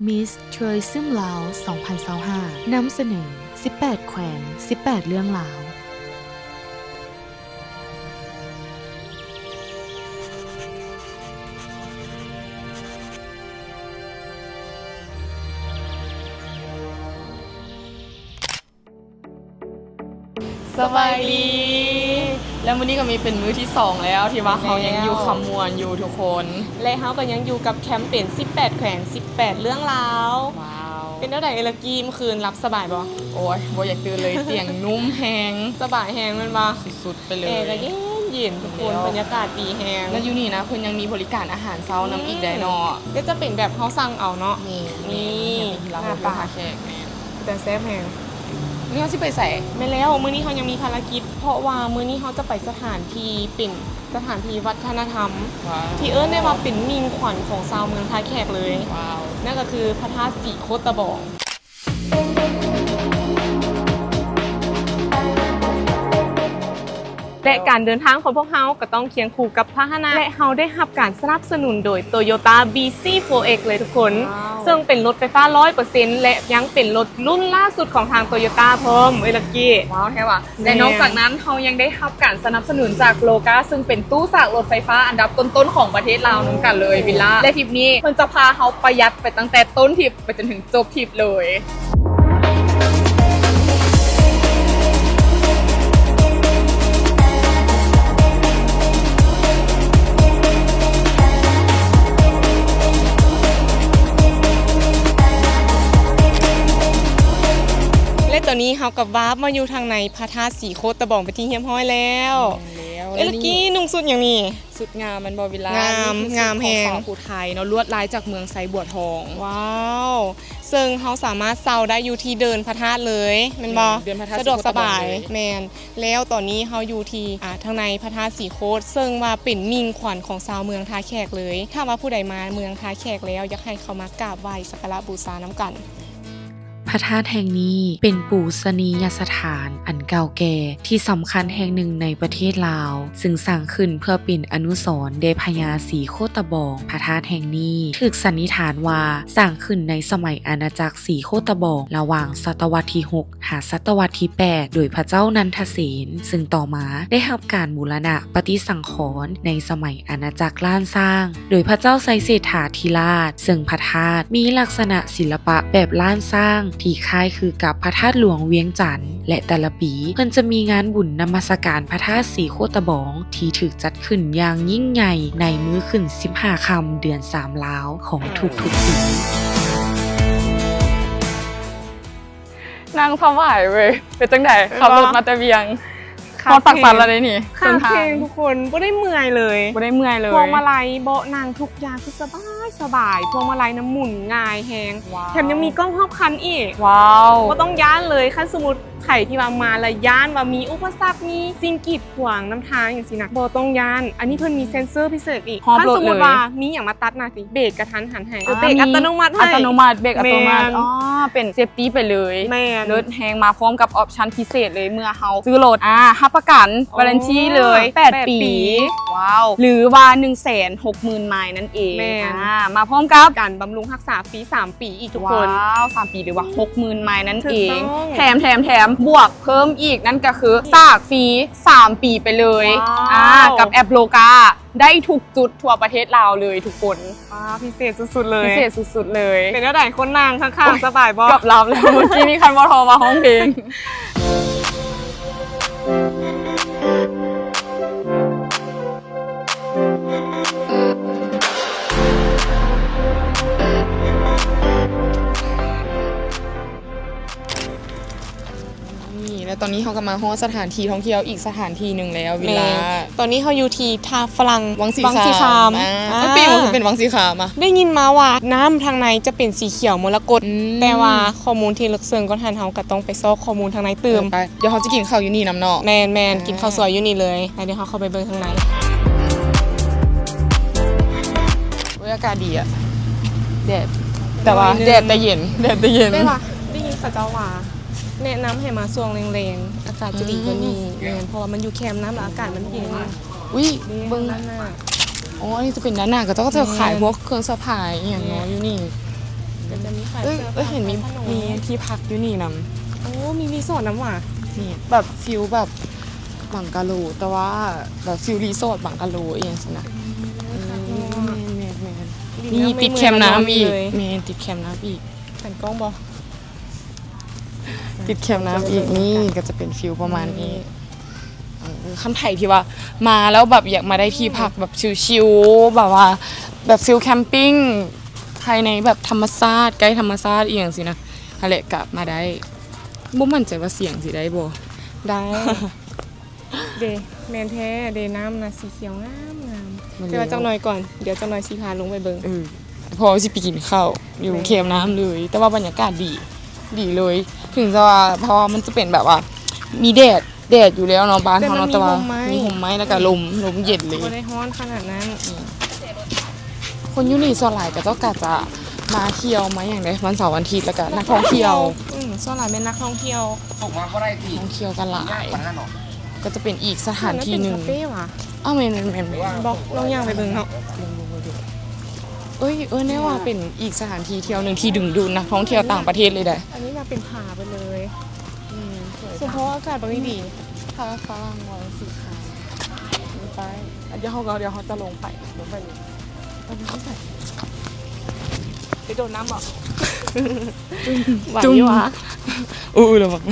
Miss Tourism ลาว 2025 นำเสนอ 18 แขวง 18 เรื่องราวสบายดี แล้ววันนี้ก็มีเป็นมื้อที่2แล้วที่ว่าเขายังอยู่คำมวนอยู่ทุกคนและเฮาก็ยังอยู่กับแคมเปญ18 แขวง 18 เรื่องราว ว้าว เป็นเท่าไหร่เอลกี้เมื่อคืนรับสบายบ่ โอ้ยบ่อยากตื่นเลย เตียงนุ่มแฮง สบายแฮงมันบ่ สุดๆไปเลย แอร์ก็เย็นๆทุกคนบรรยากาศดีแฮง แล้วอยู่นี่นะเพิ่นยังมีบริการอาหารเช้าน้ำอีกได้เนาะ ก็จะเป็นแบบเฮาสั่งเอาเนาะ นี่ที่ร้านของพาแขกแม่น แต่แซ่บแฮง นี่เขาสิไปใส่ ไม่แล้วมื้อนี้เฮายังมีภารกิจ เพราะว่ามื้อนี้เฮาจะไปสถานที่เป็นสถานที่วัฒนธรรม ว้าว ที่เอิ้นได้ว่าเป็นมิ่งขวัญของชาวเมืองท่าแขกเลย ว้าว นั่นก็คือพระธาตุสีโคตะบองและการเดินทางของพวกเฮาก็ต้องเคียงคู่กับพาหนะและเฮาได้รับการสนับสนุนโดย Toyota BC4X เลยทุกคน ซึ่งเป็นรถไฟฟ้า 100% และยังเป็นรถรุ่นล่าสุดของทาง Toyota พร้อมเอ้ยลักกี้ ว้าวแท้ว่ะและนอกจากนั้นเขายังได้รับการสนับสนุนจากโลกาซึ่งเป็นตู้สากรถไฟฟ้าอันดับต้นๆของประเทศลาวนั่นกันเลยวิลล่าและทริปนี้มันจะพาเขาประหยัดไปตั้งแต่ต้นทริปไปจนถึงจบทริปเลยและตอนนี้เฮากับวาร์ปมาอยู่ทางในพระธาตุสีโคตะบองไปที่เฮียมห้อยแล้วเอ้ยลักกี้นุ่งสุดอย่างนี้ สุดงามมันบอวิลล่าง าม นี่คือ งาม สุด แฮง ของสาวภูไทยเนาะลวดลายจากเมืองไซบัวทอง ว้าวซึ่งเฮาสามารถเซาได้อยู่ที่เดินพระธาตุเลยแม่นบ่ เดินพระธาตุ สะดวกสบาย สีโคตะบองเลย แม่นแล้วตอนนี้เฮาอยู่ที่ทางในพระธาตุสีโคตซึ่งว่าเป็นมิ่งขวัญของชาวเมืองท่าแขกเลยถ้าว่าผู้ใดมาเมืองท่าแขกแล้วอยากให้เขามากราบไหว้สักการะบูชาน้ำกัน พระธาตุแห่งนี้เป็นปูชนียสถานอันเก่าแก่ที่สำคัญแห่งหนึ่งในประเทศลาวซึ่งสร้างขึ้นเพื่อเป็นอนุสรณ์แด่พญาศรีโคตะบองพระธาตุแห่งนี้ถูกสันนิษฐานว่าสร้างขึ้นในสมัยอาณาจักรศรีโคตะบองระหว่างศตวรรษที่ 6 หาศตวรรษที่ 8 โดยพระเจ้านันทเสนซึ่งต่อมาได้รับการบูรณะปฏิสังขรณ์ในสมัยอาณาจักรล้านสร้างโดยพระเจ้าไซเศรษฐาธิราชซึ่งพระธาตุมีลักษณะศิลปะแบบล้านสร้างที่คล้ายคือกับพระธาตุหลวงเวียงจันทร์และแต่ละปีเพิ่นจะมีงานบุญนมัสการพระธาตุสีโคตะบองที่ถูกจัดขึ้นอย่างยิ่งใหญ่ในมื้อขึ้น15 ค่ำเดือน3ลาวของทุกๆปี นางสวายเว้ยเป็นจังไดขับรถมาแต่เวียง ขั พ บ อดปักสันแล้วได้นี่ ข้างเพลงทุกคนบ่ได้เมื่อยเลย บ่ได้เมื่อยเลย พวงมาลัยเบาะนั่งทุกอย่างคือสบายพวงมาลัยน้ำหมุนง่ายแฮง ว้าว แถมยังมีกล้องรอบคันอีก ว้าว ก็ต้องย่านเลยคันสมมุติไข่ที่ว่ามาและย่านว่ามีอุปสรรคมีสิ่งกีดขวางน้ำทางอย่างสินะบ่ต้องย่าน อันนี้เพิ่นมีเซ็นเซอร์พิเศษอีก ฮอบ คัน รถ สมมุติ เลย ว่ามีอย่างมาตัดหน้าสิเบรกกระทันหันให้เบรก มี อัตโนมัติให้ อัตโนมัติเบรกอัตโนมัติ แม่น อ๋อเป็นเซฟตี้ไปเลย แม่น รถแฮงมาพร้อมกับออปชั่นพิเศษเลยเมื่อเฮาซื้อรถรับประกันวารันตีเลย 8 ปี ว้าว หรือว่า 160,000 ไมล์นั่นเอง แม่น มาพร้อมกับ การบำรุงรักษาฟรี3 ปีอีกทุกค ว้าน ว3 ปีหรือว่า 60,000 ไมล์นั่น ถูก เอง ต้อง แถมบวกเพิ่มอีกนั่นก็คือซากฟรี3 ปีไปเลย ว้าว กับแอปโลกาได้ทุกจุดทั่วประเทศลาวเลยทุกคน พิเศษสุดๆเลย พิเศษสุดๆเลย เป็นเท่าไหร่คนนั่งข้างๆสบายบ่ กับรับแล้วเมื่อกี้มีคันวอทอมาห้องเพลง นี่แล้วตอนนี้เขาก็มาฮอดสถานที่ท่องเที่ยวอีกสถานที่หนึ่งแล้ววิลล่า ตอนนี้เขาอยู่ที่ท่าฝรั่ง วังสี คาม มันเปลี่ยนว่าเป็นวังสีขามอ่ะ ได้ยินมาว่าน้ำทางในจะเป็นสีเขียวมรกต อืม แต่ว่าข้อมูลที่ลึกซึ้งก็ทันเฮาก็ต้องไปซอกข้อมูลทางในเติม ไปเดี๋ยวเขาจะกินข้าวอยู่นี่น้ำเนาะ แมนกินข้าวสวยอยู่นี่เลยแล้วเดี๋ยวเขาเข้าไปเบิ่งทางใน อากาศดีอะแดดแต่ว่าแดดแต่เย็น ได้ว่าได้ยินเขาเจ้าว่าแนะนำให้มาช่วงแรงๆอากาศจะดีกว่านี้แม่นเพราะว่ามันอยู่แคมป์น้ำแล้วอากาศมันเย็น อุ้ย เบิ่ เบิ่ ง ง ด้านหน้า อ๋ออันนี้จะเป็นด้านหน้าก็จะขายพวกเครื่องสะพายอหย่างเนาะอยู่นี่ ก็จะมีขาย เอ้ย สื้อ เอ้ยเห็นมี ขม มีที่พักอยู่นี่น โอ้มีรีสอร์ทน้ำหว่ะ ำนี่แบบฟิลแบบบังกะโลแต่ว่าแบบฟิลรีสอร์ทบังกะโลเองสินะแม่นนี่ติดแคมป์น้ำอีกแม่นติดแคมป์น้ำอีก แผ่นกล้องบอ ติดแคมป์น้ำอีกนี่ก็จะเป็นฟิลประมาณนี้คำไถ่ที่ว่ามาแล้วแบบอยากมาได้ที่พักแบบชิลๆแบบว่าแบบฟิลแคมปิ้งภายในแบบธรรมชาติใกล้ธรรมชาติอีกอย่างสินะอะไรกลับมาได้บ่มั่นใจว่าเสียงสิได้บ่ ได้ เดแมนแท้เดน้ำนะสีเขียวงามงามเดี๋ยวจังหน่อยก่อนเดี๋ยวจังหน่อยสีพาลงไปเบิ่ง พอสิไปกินข้าวอยู่เค็มน้ำเลย แต่ว่าบรรยากาศดีเลย ถึงจะว่าเพราะว่ามันจะเป็นแบบว่า มีแดดอยู่แล้วเนาะบ้านเขาเนาะแต่ว่ามีห่มไม้แล้วก็ลมเย็นเลย บ่ได้ฮ้อนขนาดนั้น คนอยู่นี่ส่วนหลายก็ต้องการจะมาเที่ยวมาอย่างไรวันเสาร์วันอาทิตย์แล้วก็นักท่องเที่ยว ส่วนหลายเป็นนักท่องเที่ยว ส่งมาก็ได้ตี ท่องเที่ยวกันหลาย ปันนั่นหรอ ก็จะเป็นอีกสถานที่หนึ่ง คาเฟ่ว่ะ อ้าวแม่น บอกลองย่างไปเบิ่งเนาะ เอ้ยเนี่ยว่าเป็นอีกสถานที่เที่ยวหนึ่งที่ดึงดูดนักท่องเที่ยวต่างประเทศเลยได้ อันนี้มาเป็นผาไปเลยเฉพาะอากาศบริดี ถ้าฝรั่งไว้สีขาวนี่ไปเดี๋ยวเขาจะลงไปเลยตอนนี้เขาใส่ ไปโดนน้ำบอก ไหวอยู่วะระวัง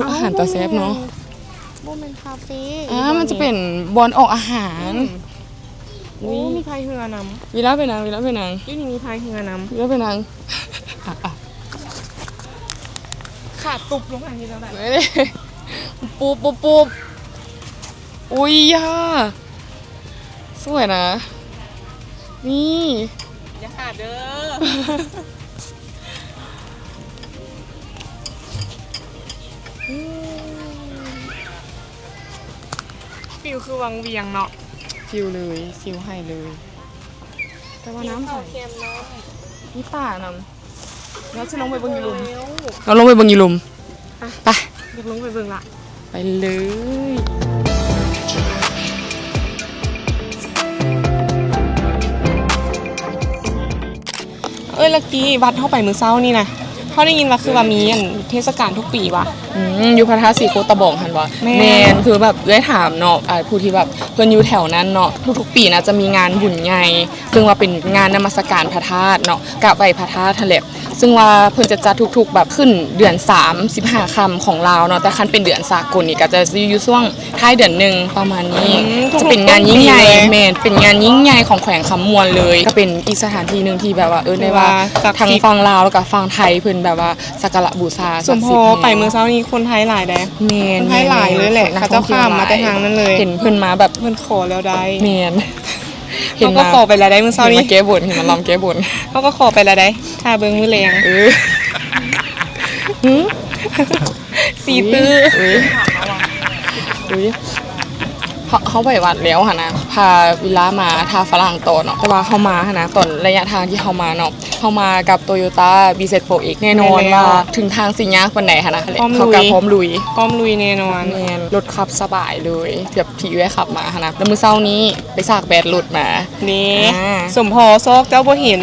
อาหารตาแซ่บเนาะ โมเมนต์คาเฟ่ มันจะเป็นบอลออกอาหาร โอ้มีพายเรือนำ วิลาไปนาง ที่นี่มีพายเรือนำ วิลาไปนาง ขาดตุบลงอันนี้แล้วแบบ ปูบอุ้ยย่าสวยนะ นี่ อย่าขาดเด้อฟิลคือวังเวียงเนาะ ฟิลเลยฟิลให้เลย แต่ว่าน้ำใส เค็มเนาะ นี่ป่านำแล้วจะลงไปเบิ่งยีลุมเราลงไปเบิ่งยีลุมไป เดี๋ยวลงไปเบิ่งละ ไปเลยลักกี้วัดเข้าไปมื้อเช้านี่นะเขาได้ยินว่าคือว่ามีอันเทศกาลทุกปีวะ อยู่พระธาตุสีโคตะบองหันวะ แม่ แมนคือแบบได้ถามเนาะผู้ที่แบบเพิ่นอยู่แถวนั้นเนาะทุกๆปีนะจะมีงานบุญใหญ่ซึ่งว่าเป็นงานนมัสการพระธาตุเนาะกะไหว้พระธาตุทะเลซึ่งว่าเพิ่นจะจัดทุกๆแบบขึ้นเดือน3 15ค่ำของลาวเนาะแต่คันเป็นเดือนสากลนี่ก็จะอยู่ช่วงท้ายเดือน1ประมาณนี้จะเป็นงานยิ่งใหญ่แม่นเป็นงานยิ่งใหญ่ของแขวงคำมวลเลยก็เป็นอีกสถานที่นึงที่แบบว่าได้ว่าทั้งฝั่งลาวแล้วก็ฝั่งไทยเพิ่นแบบว่าสักการะบูชา สมพอไปมื้อเช้านี้คนไทยหลายแด เมน คนไทยหลายเลยแหละเขาเจ้าข้ามมาแต่ทางนั้นเลย เห็นเพิ่นมาแบบ เพิ่นขอแล้วได้ เมน เขาก็ขอไปแล้วได้มื้อเช้า เห็น นี้ มาแก้บนเห็นมาลำแก้บน เขาก็ขอไปแล้วได้ถ้าเบิ่งมื้อแรง สีตื้อ เขาไปวัดแล้วค่ะนะพาวิลล่ามาทาฝรั่งต่อเนาะแต่ว่าเขามาค่ะนะตอนระยะทางที่เขามาเนาะเขามากับ Toyota BZ4X แน่นอนว่าถึงทางสิยากปานใดค่ะนะเขาก็พร้อมลุย พร้อมลุยแน่นอน แม่นรถขับสบายเลยแบบที่แวะขับมาค่ะนะแล้วมื้อเช้านี้ไปซากแบตรถมา นี่ อ่า สมพอซอกเจ้าบ่เห็น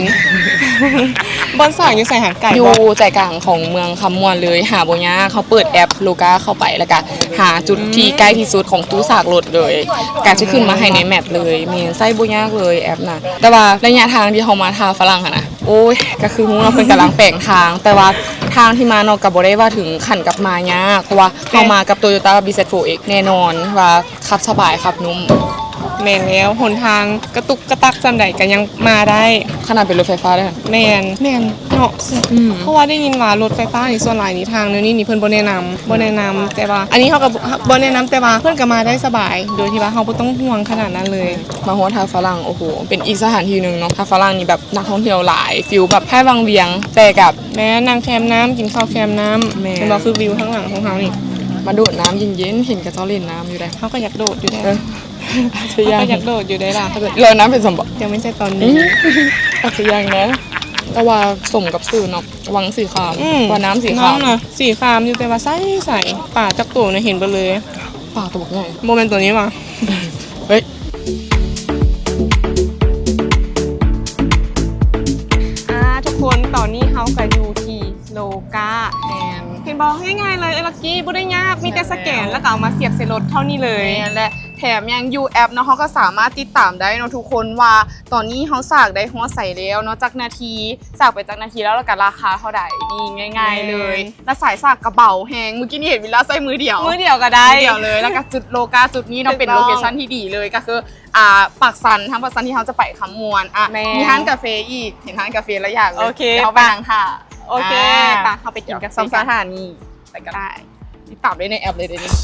บอนสางอยู่ใส่หางไก่ อยู่ บ่ ใจกลางของเมืองคำมวนเลยหาบ่ยากเขาเปิดแอปโลกาเข้าไปแล้วก็หาจุดที่ใกล้ที่สุดของตู้ซากรถเลยการจะขึ้นมาให้ในแมปเลยมีไส้บ่ยากเลยแอปน่ะแต่ว่าระยะทางที่เขามาทางฝรั่งอะนะโอ้ยก็คือฮู้เนาะเพิ่นกำลังแปลงทาง แต่ว่าทางที่มาเนาะก็บ่ได้ว่าถึงขั้นกับมายากเพราะว่าเขามากับ Toyota BZ4X แน่นอนว่าขับสบายขับนุ่ม แม่นแล้วหนทางกระตุกกระตักจำใดก็ยังมาได้ ขนาดเป็นรถไฟฟ้าได้ค่ะ แม่นเนาะเพราะว่าได้ยินว่ารถไฟฟ้านี่ส่วนหลายนี่ทางนี่เพิ่นบ่แนะนำแต่ว่า อันนี้เขาก็บ่แนะนำแต่ว่าเพิ่นก็มาได้สบาย โดยที่ว่าเขาบ่ต้องห่วงขนาดนั้นเลย มาหัวทางฝรั่งโอ้โหเป็นอีกสถานที่หนึงเนาะทางฝรั่งนี่แบบนักท่องเที่ยวหลายฟิลแบบแค่วังเวียงแต่กับ แม่นางแคมน้ำกินข้าวแคมน้ำ แม่ เห็นบ่คือวิวข้างหลังของเขานี่ มาโดดน้ำเย็นๆเห็นกระเจ้าเล่นน้ำอยู่ได้ เขาก็อยากโดดอยู่ได้ เออ เขาก็อยากโดดอยู่ได้ล่ะ เลยน้ำเป็นสมบัติ ยังไม่ใช่ตอนนี้ อาจจะยังนะแต่ว่าสมกับสื่อเนาะวังสีขาวว่าน้ำสีขาว น้ำน่ะสีครามอยู่แต่ว่าใสป่าจักตัวเนี่ยเห็นไปเลย ป่าตัวใหญ่ โมเมนต์ตัวนี้ว่ะ เฮ้ย ตอนนี้เฮาก็อยู่ที่โลกาเห็นบอกง่ายๆเลยลักกี้บ่ได้ยากมีแต่สแกนแล้วก็เอามาเสียบใส่รถเท่านี้เลย และแถมยังยูแอปเนาะเขาก็สามารถติดตามได้เนาะทุกคนว่าตอนนี้เขาสากได้หัวใส่แล้วเนาะจากนาทีสากไปจากนาทีแล้วก็ราคาเท่าใดนี่ง่าย ๆเลย แล้วสายสากกระเป๋าแฮงเมื่อกี้นี่เห็นวิลล่าใส่มือเดียว มือเดียวก็ได้ มือเดียวเลยแล้วก็จุดโลกาจุดนี้เนาะเป็นโลเคชั่นที่ดีเลยก็คือปากซันทั้งปากซันที่เขาจะไปคำมวนมีร้านกาแฟอีกเห็นร้านกาแฟแล้วอยากเลย โอเค เขาไปนั่งค่ะ โอเคไปเข้าไปกินกาแฟ ซ้ำสถานีไปกันได้ติดตามได้ในแอปเลยเดี๋ยวนี้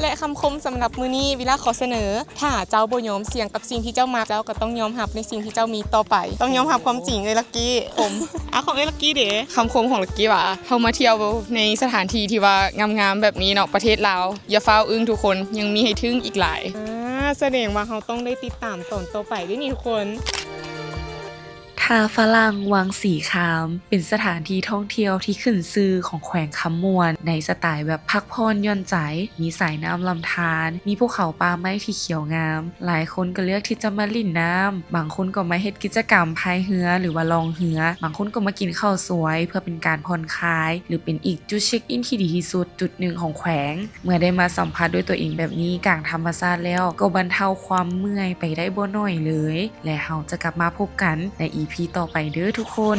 และคำคมสำหรับมื้อนี้วิลาขอเสนอถ้าเจ้าบ่ยอมเสี่ยงกับสิ่งที่เจ้ามาเจ้าก็ต้องยอมรับในสิ่งที่เจ้ามีต่อไปต้องยอมรับความจริงเลยลักกี้ผมของลักกี้เด้ คำคมของลักกี้ว่าเข้ามาเที่ยวในสถานที่ที่ว่างามๆแบบนี้เนาะประเทศลาวอย่าฟ้าวอึ้งทุกคนยังมีให้ทึ่งอีกหลาย แสดงว่าเขาต้องได้ติดตามตอนต่อไปด้วยนี่ทุกคน ท่าฝรั่งวังสีคามเป็นสถานที่ท่องเที่ยวที่ขึ้นชื่อของแขวงคำมวนในสไตล์แบบพักผ่อนหย่อนใจมีสายน้ำลำธารมีภูเขาป่าไม้ที่เขียวงามหลายคนก็เลือกที่จะมาลิ่นน้ำบางคนก็มาเฮ็ดกิจกรรมพายเรือหรือว่าลองเรือบางคนก็มากินข้าวสวยเพื่อเป็นการผ่อนคลายหรือเป็นอีกจุดเช็คอินที่ดีที่สุดจุดหนึ่งของแขวงเมื่อได้มาสัมผัสด้วยตัวเองแบบนี้กลางธรรมชาติแล้วก็บรรเทาความเมื่อยไปได้บ่น้อยเลยและเราจะกลับมาพบกันใน EP ต่อไปเด้อทุกคน